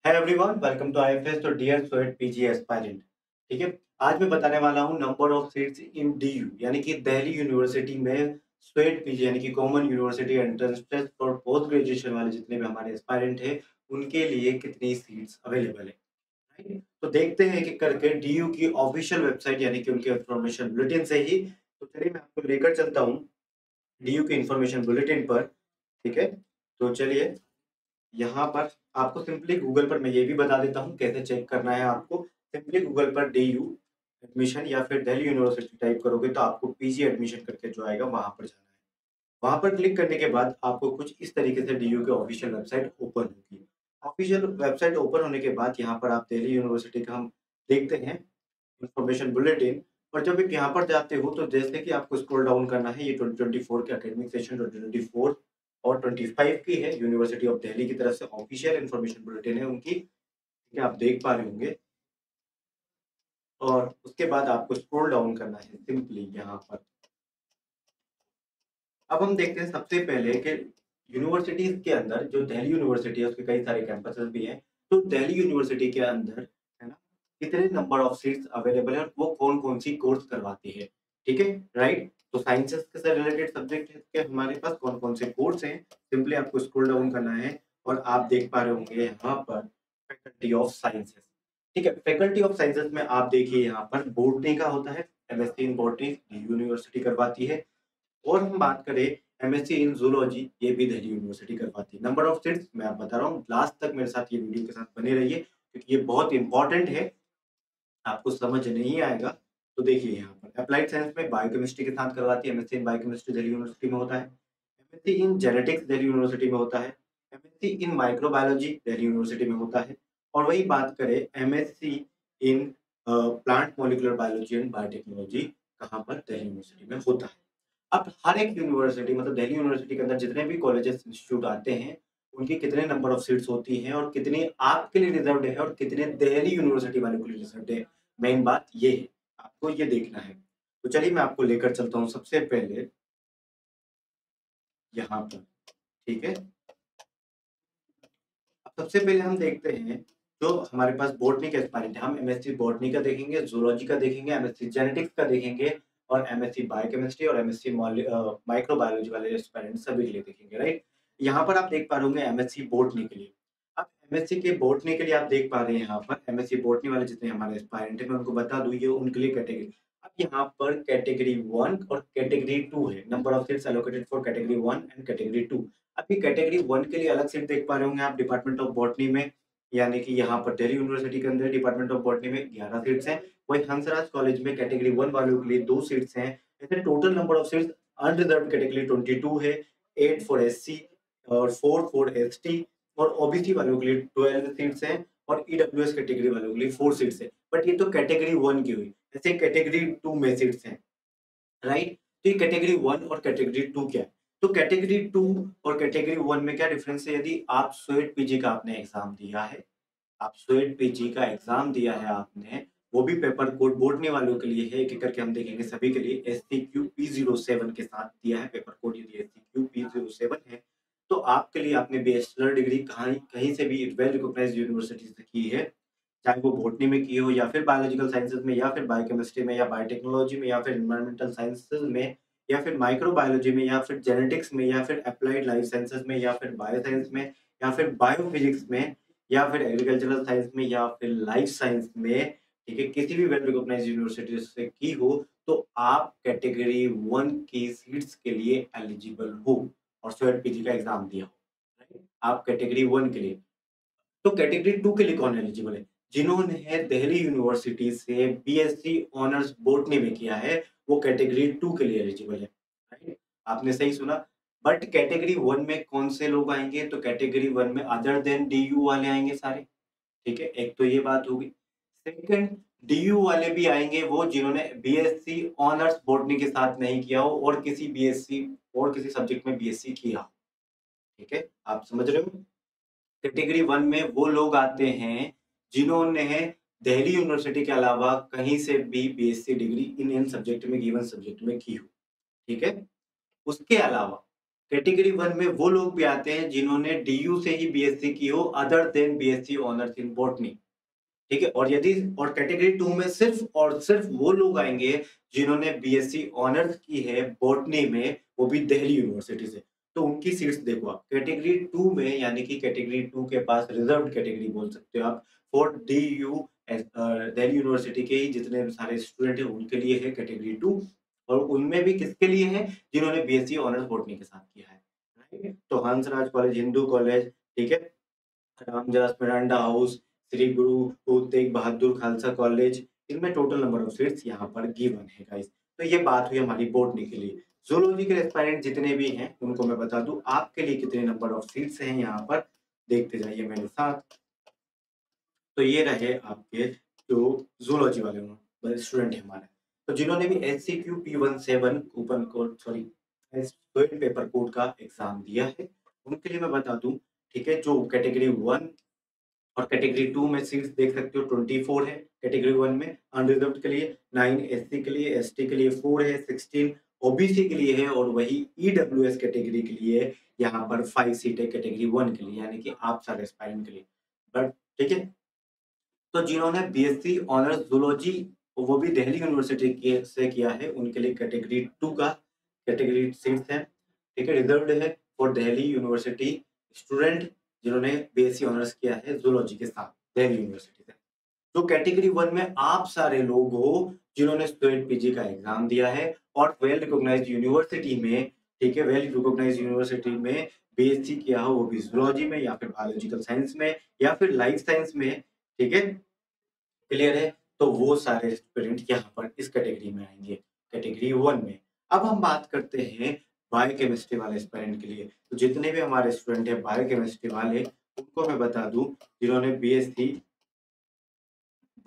है everyone, welcome to IFS. तो dear CUET PG aspirant, ठीक है। आज मैं बताने वाला हूँ number of seats in DU, यानी कि दिल्ली यूनिवर्सिटी में स्वेट पीजी यानी कि common university entrance test for post graduation वाले जितने भी हमारे एस्पायरेंट हैं उनके लिए कितनी सीट्स अवेलेबल है। राइट, तो देखते हैं कि करके डीयू की ऑफिशियल वेबसाइट यानी कि उनके इंफॉर्मेशन बुलेटिन से ही। तो चलिए मैं आपको लेकर चलता हूँ डीयू के इंफॉर्मेशन बुलेटिन पर। ठीक है, तो चलिए यहाँ पर आपको सिंपली गूगल पर मैं ये भी बता देता हूँ कैसे चेक करना है आपको। सिंपली गूगल पर डीयू एडमिशन या फिर दिल्ली यूनिवर्सिटी टाइप करोगे तो आपको पीजी एडमिशन करके जो आएगा वहां पर जाना है। वहां पर क्लिक करने के बाद आपको कुछ इस तरीके से डीयू की ऑफिशियल वेबसाइट ओपन होगी। ऑफिशियल वेबसाइट ओपन होने के बाद यहाँ पर आप दिल्ली यूनिवर्सिटी का हम देखते हैं इंफॉर्मेशन बुलेटिन। और जब आप यहाँ पर जाते हो तो जैसे कि आपको स्क्रॉल डाउन करना है, ये 2024 के एकेडमिक सेशन 2024 और 25 की है, यूनिवर्सिटी ऑफ दिल्ली की तरफ से ऑफिशियल इंफॉर्मेशन बुलेटिन है उनकी। ठीक है, आप देख पा रहे होंगे। और उसके बाद आपको स्क्रॉल डाउन करना है सिंपली यहाँ पर। अब हम देखते हैं सबसे पहले कि यूनिवर्सिटीज के अंदर जो दिल्ली यूनिवर्सिटी है उसके कई सारे कैंपसेस भी हैं। तो दिल्ली यूनिवर्सिटी के अंदर है ना कितने नंबर ऑफ सीट्स अवेलेबल है और वो कौन कौन सी कोर्स करवाती है। ठीक है, राइट। तो साइंसेस के साथ रिलेटेड सब्जेक्ट के हमारे पास कौन कौन से कोर्स हैं, सिंपली आपको स्क्रॉल डाउन करना है। और आप देख पा रहे होंगे यहाँ पर फैकल्टी ऑफ साइंसेस। ठीक है, फैकल्टी ऑफ साइंसेस में आप देखिए यहाँ पर बॉटनी का होता है, एमएससी इन बॉटनी यूनिवर्सिटी करवाती है। और हम बात करें एमएससी इन जूलॉजी, ये भी दिल्ली यूनिवर्सिटी करवाती है। नंबर ऑफ सीट्स मैं आप बता रहा हूँ, लास्ट तक मेरे साथ ये वीडियो के साथ बने रहिए क्योंकि ये बहुत इंपॉर्टेंट है, आपको समझ नहीं आएगा। तो देखिए यहाँ पर अप्लाइड साइंस में बायोकेमिस्ट्री के साथ करवाती है, MSc in biochemistry Delhi university में होता है। MSc in genetics Delhi university में होता है। MSc in microbiology Delhi university में होता है। और वही बात करें MSc in plant molecular biology and biotechnology, कहाँ पर दिल्ली यूनिवर्सिटी में होता है। अब हर एक यूनिवर्सिटी मतलब दिल्ली यूनिवर्सिटी के अंदर जितने भी कॉलेजेस इंस्टीट्यूट आते हैं उनकी कितने नंबर ऑफ सीट्स होती हैं और कितनी आपके लिए रिजर्व्ड है और कितने दिल्ली यूनिवर्सिटी वालों के लिए रिजर्व्ड है। मेन बात ये है, आपको ये देखना है। तो चलिए मैं आपको लेकर चलता हूँ सबसे पहले यहाँ पर। ठीक है, अब सबसे पहले हम देखते हैं जो हमारे पास बॉटनी के एस्पायरेंट है। हम एमएससी बॉटनी का देखेंगे, जूलॉजी का देखेंगे, एमएससी जेनेटिक्स का देखेंगे और एमएससी बायोकेमिस्ट्री और एमएससी माइक्रोबायोलॉजी वाले एस्पायरेंट सभी के लिए देखेंगे, राइट। यहाँ पर आप देख पा रहे होंगे एमएससी बॉटनी के लिए। अब एमएससी के बॉटनी के लिए आप देख पा रहे हैं यहाँ पर एमएससी बॉटनी वाले जितने हमारे एस्पायरेंट है मैं उनको बता दूं, ये उनके लिए कैटेगरी। अब यहाँ पर कैटेगरी 1 और कैटेगरी 2 है, number of seats allocated for category 1 and category 2। अभी कैटेगरी 1 के लिए अलग सीट देख पा रहे होंगे आप डिपार्टमेंट ऑफ बॉटनी में, यानी कि यहाँ पर दिल्ली यूनिवर्सिटी के अंदर डिपार्टमेंट ऑफ बॉटनी में 11 सीट्स हैं। वही हंसराज कॉलेज में कैटेगरी 1 वालों के लिए 2 सीट्स हैं। ऐसे total number of seats unreserved category 22 है, 8 फॉर एससी और 4 फॉर एसटी। और ओबीसी वालों के लिए 12 सीट्स हैं और ईडब्ल्यूएस कैटेगरी वालों के लिए 4 सीट्स हैं। बट ये तो कैटेगरी 1 की हुई, ऐसे कैटेगरी 2 में सीट्स हैं, राइट। तो ये कैटेगरी 1 और कैटेगरी 2 क्या है? तो कैटेगरी 2 और कैटेगरी 1 में क्या डिफरेंस है? यदि आप स्वेट पीजी का आपने एग्जाम दिया है, आप स्वेट पीजी का एग्जाम दिया है आपने, वो भी पेपर कोड बोर्डने वालों के लिए है, एक-एक करके हम देखेंगे सभी के लिए। एससीक्यू P07 के साथ दिया है पेपर कोड, यदि एससीक्यू P07 है, तो आपके लिए आपने बैचलर डिग्री कहाँ कहीं से भी वेल रिकॉग्नाइज्ड यूनिवर्सिटी से की है, चाहे वो बॉटनी में की हो या फिर बायोलॉजिकल साइंसेज में या फिर बायोकेमिस्ट्री में या बायोटेक्नोलॉजी में या फिर एनवायरमेंटल साइंसेज में या फिर माइक्रोबायोलॉजी में या फिर जेनेटिक्स में या फिर एप्लाइड लाइफ साइंसेज में या फिर बायोसाइंस में या फिर बायोफिजिक्स में या फिर एग्रीकल्चरल साइंस में या फिर लाइफ साइंस में, ठीक है, किसी भी वेल रिकॉग्नाइज्ड यूनिवर्सिटी से की हो, तो आप कैटेगरी 1 की सीट्स के लिए एलिजिबल हो और स्वेट पीजी का एग्जाम दिया हो, राइट? आप कैटेगरी 1 के लिए। तो कैटेगरी 2 के लिए कौन एलिजिबल है? जिन्होंने दिल्ली यूनिवर्सिटी से बीएससी ऑनर्स बॉटनी में किया है, वो कैटेगरी 2 के लिए एलिजिबल है, राइट? आपने सही सुना। बट कैटेगरी 1 में कौन से लोग आएँगे? तो कैटेगरी 1 में अदर देन डीयू वाले आएँगे सारे, ठीक है? एक तो ये बात हो गई। सेकंड, डीयू वाले भी आएँगे वो जिन्होंने बीएससी ऑनर्स बॉटनी के साथ नहीं किया हो और किसी बीएससी और किसी सब्जेक्ट में बीएससी किया हो, ठीक है? आप समझ रहे हो? कैटेगरी 1 में वो लोग आते हैं जिन्होंने दिल्ली यूनिवर्सिटी के अलावा कहीं से भी बीएससी डिग्री इन सब्जेक्ट में गिवन सब्जेक्ट में की हो, ठीक है? उसके अलावा कैटेगरी 1 में वो लोग भी आते हैं जिन्होंने डीयू से ही बीएससी की हो other than BSc honours in botany, ठीक है? और यदि और कैटेगरी 2 में सिर्फ और सिर्फ वो लोग आएँगे जिन्होंने बीएससी ऑनर्स की है बॉटनी में, वो भी दिल्ली यूनिवर्सिटी से। तो उनकी सीट्स देखो आप, कैटेगरी 2 में यानी कि कैटेगरी 2 के पास रिजर्व्ड कैटेगरी बोल सकते हो आप फॉर डीयू दिल्ली यूनिवर्सिटी के ही जितने सारे स्टूडेंट हैं उनके लिए है कैटेगरी 2 और उनमें भी किसके लिए है जिन्होंने बीएससी ऑनर्स बॉटनी के साथ किया है। राइट? तो हंसराज कॉलेज, हिंदू कॉलेज, ठीक है? Ramdas Miranda house, Shri Guru Tegh Bahadur Khalsa college, इनमें टोटल नंबर ऑफ सीट्स यहाँ पर गिवन है गाइस। तो ये बात हुई हमारी बॉटनी के लिए। ज़ूलॉजी के एस्पायरेंट जितने भी हैं, उनको मैं बता दूँ आपके लिए कितने नंबर ऑफ सीट्स हैं यहाँ पर, देखते जाइए मेरे साथ। तो ये रहे आपके जो ज़ूलॉजी वाले स्टूडेंट हैं हमारे। तो जिन्होंने भी HCQ P17 open code sorry soil paper code का एग्ज़ाम दिया है, उनके लिए मैं बता दूँ, ठीक है? जो कैटेगरी 1 और कैटेगरी 2 में सीट्स देख सकते हो 24 है कैटेगरी 1 में, अनरिजर्व्ड के लिए 9, एससी के लिए, एसटी के लिए 4 है, 16 ओबीसी के लिए है और वही ईडब्ल्यूएस कैटेगरी के लिए यहाँ पर 5 सीट है कैटेगरी 1 के लिए, यानी कि आप सारे एस्पायरेंट के लिए। बट ठीक है? तो जिन्होंने बीएससी ऑनर्स ज़ूलॉजी वो भी दिल्ली यूनिवर्सिटी से किया है, उनके लिए कैटेगरी 2 का कैटेगरी सीट्स है, ठीक है? रिजर्व्ड है फॉर दिल्ली यूनिवर्सिटी स्टूडेंट जिन्होंने बीएससी ऑनर्स किया है ज़ूलॉजी के साथ दिल्ली यूनिवर्सिटी से। तो कैटेगरी 1 में आप सारे लोग हो जिन्होंने स्टूडेंट पीजी का एग्जाम दिया है और वेल रिकॉग्नाइज्ड यूनिवर्सिटी में, ठीक है? वेल रिकॉग्नाइज्ड यूनिवर्सिटी में बीएससी किया हो, वो भी ज़ूलॉजी में या फिर बायोलॉजिकल साइंस में या फिर लाइफ साइंस में, ठीक है? क्लियर है? तो वो सारे स्टूडेंट यहाँ पर इस कैटेगरी में आएँगे, कैटेगरी 1 में। अब हम बात करते हैं बायोकेमिस्ट्री वाले एस्पायरेंट के लिए। तो जितने भी हमारे स्टूडेंट हैं बायोकेमिस्ट्री वाले, उनको मैं बता दूँ जिन्होंने बीएससी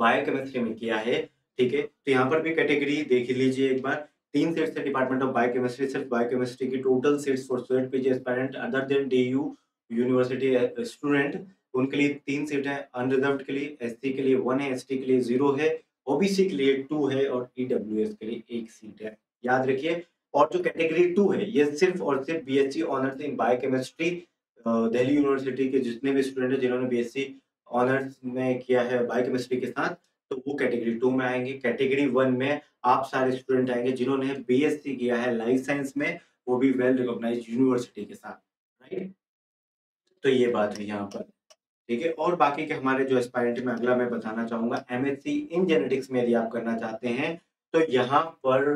बायोकेमिस्ट्री में किया है, ठीक है? तो यहाँ पर भी कैटेगरी देख लीजिए एक बार, 3 सीट्स है डिपार्टमेंट ऑफ बायोकेमिस्ट्री, सिर्फ बायोकेमिस्ट्री की total seats for student PG aspirant other than DU university student, उनके लिए 3 सीट है, अनरिजर्व्ड के लिए, एससी के लिए 1 है, एसटी के लिए 0 है, ओबीसी के लिए 2 है और ईडब्ल्यूएस के लिए 1 सीट है। याद रखिए और जो कैटेगरी 2 है, ये सिर्फ और सिर्फ BSc honours in biochemistry Delhi university के जितने भी स्टूडेंट हैं जिन्होंने बीएससी ऑनर्स में किया है बायोकेमिस्ट्री के साथ, तो वो कैटेगरी 2 में आएँगे। कैटेगरी 1 में आप सारे स्टूडेंट आएँगे जिन्होंने बीएससी किया है लाइफ साइंस में, वो भी वेल रिकॉग्नाइज्ड यूनिवर्सिटी के साथ, राइट? तो ये बात है यहाँ पर, ठीक है? और बाकी के हमारे जो एस्पायरेंट मैं अगला मैं बताना चाहूँगा एमएससी इन जेनेटिक्स में यदि आप करना चाहते हैं, तो यहाँ पर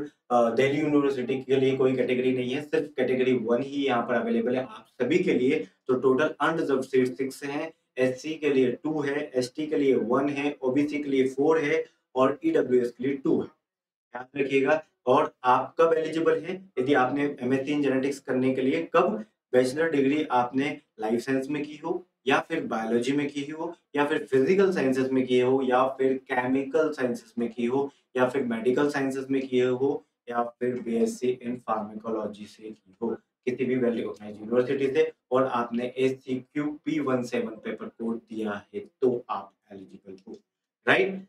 दिल्ली यूनिवर्सिटी के लिए कोई कैटेगरी नहीं है, सिर्फ कैटेगरी 1 ही यहाँ पर अवेलेबल है आप सभी के लिए। तो टोटल अनरिजर्व्ड सीट 6 हैं, एससी के लिए 2 है, एसटी के लिए 1 है, ओबीसी के लिए 4 है और ईडब्ल्यूएस के लिए 2 है। ध्यान रखिएगा और आप कब एलिजिबल हैं? यदि आपने एमएससी इन जेनेटिक्स करने के लिए कब बैचलर डिग्री आपने लाइफ साइंस में की हो या फिर बायोलॉजी में की हो या फिर फिजिकल साइंसेस में की हो या फिर केमिकल साइंसेस में की हो या फिर मेडिकल साइंसेस में की हो या फिर बीएससी इन फार्माकोलॉजी से की हो, किसी भी वेल रिकॉग्नाइज्ड यूनिवर्सिटी से और आपने एचसीक्यू P17 पेपर कोड दिया है, तो आप एलिजिबल हो, राइट?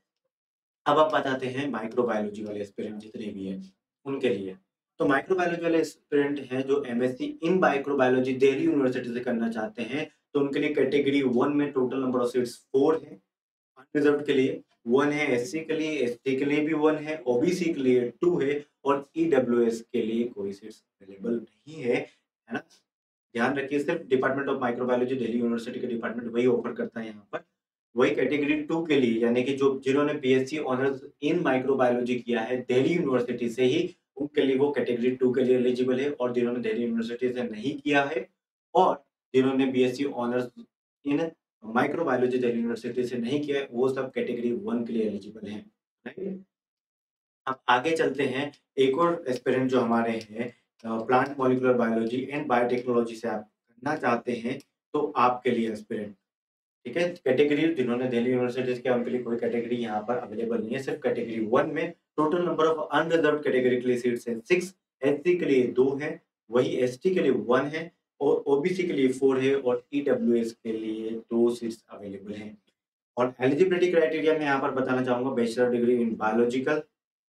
अब आप बताते हैं माइक्रोबायोलॉजी वाले एस्पिरेंट जितने भी हैं, उनके लिए। तो माइक्रोबायोलॉजी वाले एस्पिरेंट हैं जो MSc in microbiology Delhi university से करना चाहते हैं, तो उनके लिए कैटेगरी 1 में टोटल नंबर ऑफ सीट्स 4 है, अनरिजर्व्ड के लिए 1 है, एससी के लिए, एसटी के लिए भी 1 है, ओबीसी के लिए 2 है और ईडब्ल्यूएस के लिए कोई सीट्स अवेलेबल नहीं है ना? ध्यान रखिए सिर्फ department of microbiology Delhi university का डिपार्टमेंट वही ऑफर करता है यहाँ पर। वही कैटेगरी 2 के लिए यानी कि जो जिन्होंने बीएससी ऑनर्स इन माइक्रोबायोलॉजी किया है दिल्ली यूनिवर्सिटी से ही, उनके लिए वो कैटेगरी 2 के लिए एलिजिबल है और जिन्होंने दिल्ली यूनिवर्सिटी से नहीं किया है और जिन्होंने BSc honours in microbiology Delhi university से नहीं किया है, वो सब कैटेगरी 1 के लिए एलिजिबल हैं। राइट? अब आगे चलते हैं, एक और एस्पिरेंट जो हमारे हैं plant molecular biology and biotechnology से आप करना चाहते हैं, तो आपके लिए एस्पिरेंट, ठीक है? कैटेगरी जिन्होंने दिल्ली यूनिवर्सिटी से किया उनके लिए कोई कैटेगरी यहाँ पर अवेलेबल नहीं है, सिर्फ कैटेगरी 1 में total number of unreserved category के लिए सीट्स हैं 6, एससी के लिए 2 हैं, वही एसटी के लिए 1 है और ओबीसी के लिए 4 है और ईडब्ल्यूएस के लिए 2 सीट्स अवेलेबल हैं। और एलिजिबिलिटी क्राइटेरिया मैं यहाँ पर बताना चाहूँगा बैचलर डिग्री इन बायोलॉजिकल,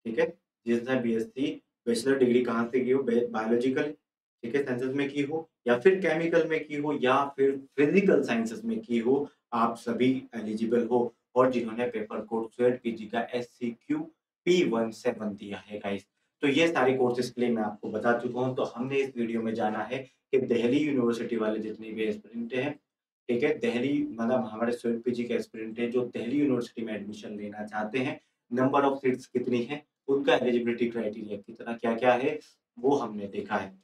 ठीक है? जिसने बीएससी बैचलर डिग्री कहाँ से की हो? बायोलॉजिकल, ठीक है? साइंसेस में की हो या फिर केमिकल में की हो या फिर फिजिकल साइंसेस में की हो, आप सभी एलिजिबल हो। और जिन्होंने पेपर कोड स्वेट पीजी का SCQ P17 दिया है गाइस। तो ये सारे कोर्सेज के लिए मैं आपको बता चुका हूँ। तो हमने इस वीडियो में जाना है कि दिल्ली यूनिवर्सिटी वाले जितने भी एस्पिरेंट हैं, ठीक है? दिल्ली मतलब हमारे स्वेट पीजी के एस्पिरेंट हैं जो दिल्ली यूनिवर्सिटी में एडमिशन लेना चाहते हैं, नंबर ऑफ सीट्स कितनी है, उनका एलिजिबिलिटी क्राइटेरिया कितना क्या-क्या है, वो हमने देखा है।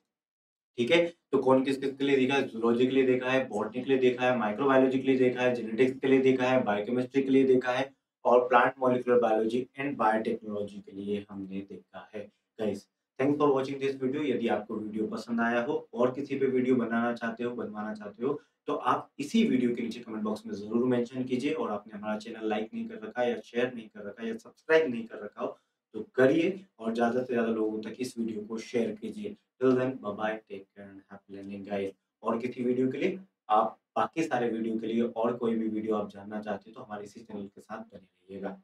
ठीक है? तो कौन किस-किस के लिए देखा है, ज़ूलॉजी के लिए देखा है, बॉटनी के लिए देखा है, माइक्रोबायोलॉजी के लिए देखा है, जेनेटिक्स के लिए देखा है, बायोकेमिस्ट्री के लिए देखा है और plant molecular biology and biotechnology के लिए हमने देखा है। Guys, thanks for watching this video. यदि आपको वीडियो पसंद आया हो और किसी पे वीडियो बनाना चाहते हो, बनवाना चाहते हो, तो आप इसी वीडियो के नीचे कमेंट बॉक्स में ज़रूर मेंशन कीजिए और आपने हमारा चैनल लाइक नहीं कर रखा है या शेयर नहीं कर रखा है या सब्सक्राइब नहीं कर रखा हो, तो करिए और ज़्यादा से ज़्यादा लोगों तक इस वीडियो को शेयर कीजिए। Till then bye bye, take care and happy learning guys. और किसी वीडियो के लिए आप बाकी सारे वीडियो के लिए और कोई भी वीडियो आप जानना चाहते हो तो हमारे इसी चैनल के साथ बने रहिएगा।